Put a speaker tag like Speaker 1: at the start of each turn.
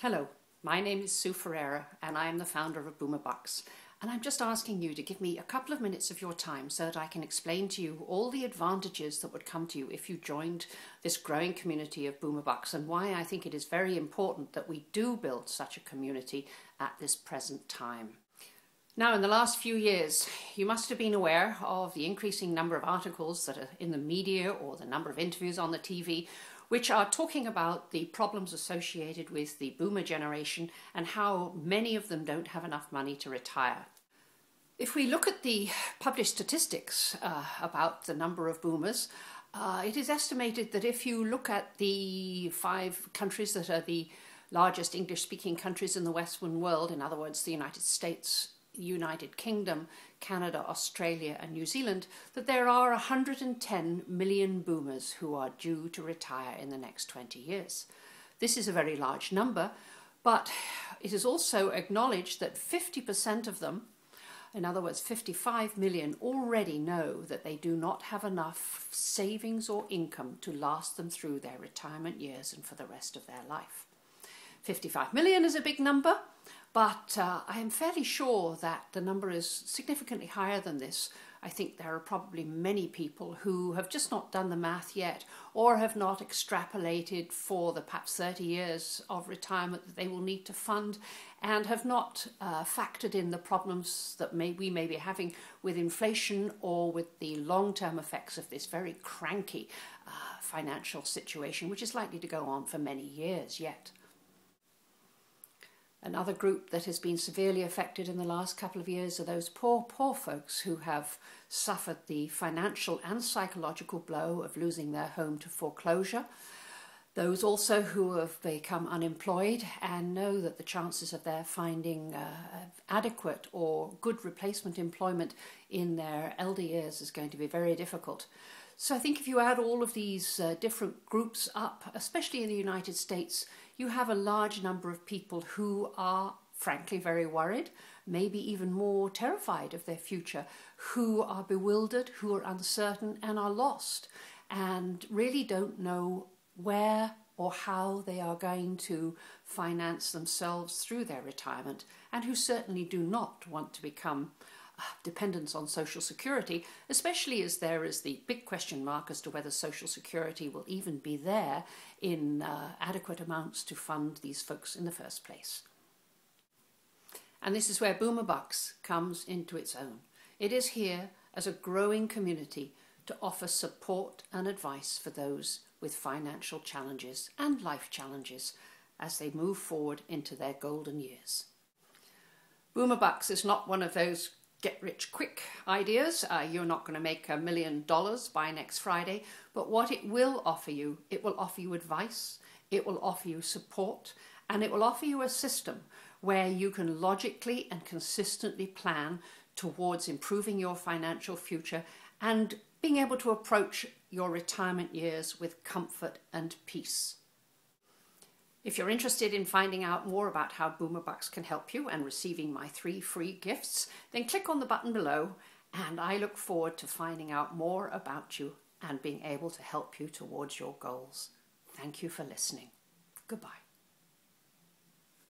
Speaker 1: Hello, my name is Sue Ferreira and I am the founder of Boomerbucks, and I'm just asking you to give me a couple of minutes of your time so that I can explain to you all the advantages that would come to you if you joined this growing community of Boomerbucks, and why I think it is very important that we do build such a community at this present time. Now, in the last few years, you must have been aware of the increasing number of articles that are in the media or the number of interviews on the TV which are talking about the problems associated with the boomer generation and how many of them don't have enough money to retire. If we look at the published statistics about the number of boomers, it is estimated that if you look at the 5 countries that are the largest English-speaking countries in the Western world, in other words, the United States, United Kingdom, Canada, Australia and New Zealand, that there are 110 million boomers who are due to retire in the next 20 years. This is a very large number, but it is also acknowledged that 50% of them, in other words 55 million, already know that they do not have enough savings or income to last them through their retirement years and for the rest of their life. 55 million is a big number, but I am fairly sure that the number is significantly higher than this. I think there are probably many people who have just not done the math yet, or have not extrapolated for the perhaps 30 years of retirement that they will need to fund, and have not factored in the problems that we may be having with inflation or with the long-term effects of this very cranky financial situation, which is likely to go on for many years yet. Another group that has been severely affected in the last couple of years are those poor folks who have suffered the financial and psychological blow of losing their home to foreclosure. Those also who have become unemployed and know that the chances of their finding adequate or good replacement employment in their elder years is going to be very difficult. So I think if you add all of these different groups up, especially in the United States, you have a large number of people who are frankly very worried, maybe even more terrified of their future, who are bewildered, who are uncertain and are lost, and really don't know where or how they are going to finance themselves through their retirement, and who certainly do not want to become dependence on Social Security, especially as there is the big question mark as to whether Social Security will even be there in adequate amounts to fund these folks in the first place. And this is where Boomerbucks comes into its own. It is here as a growing community to offer support and advice for those with financial challenges and life challenges as they move forward into their golden years. Boomerbucks is not one of those get-rich-quick ideas. You're not going to make $1 million by next Friday, but what it will offer you advice, it will offer you support, and it will offer you a system where you can logically and consistently plan towards improving your financial future and being able to approach your retirement years with comfort and peace. If you're interested in finding out more about how Boomerbucks can help you and receiving my 3 free gifts, then click on the button below, and I look forward to finding out more about you and being able to help you towards your goals. Thank you for listening. Goodbye.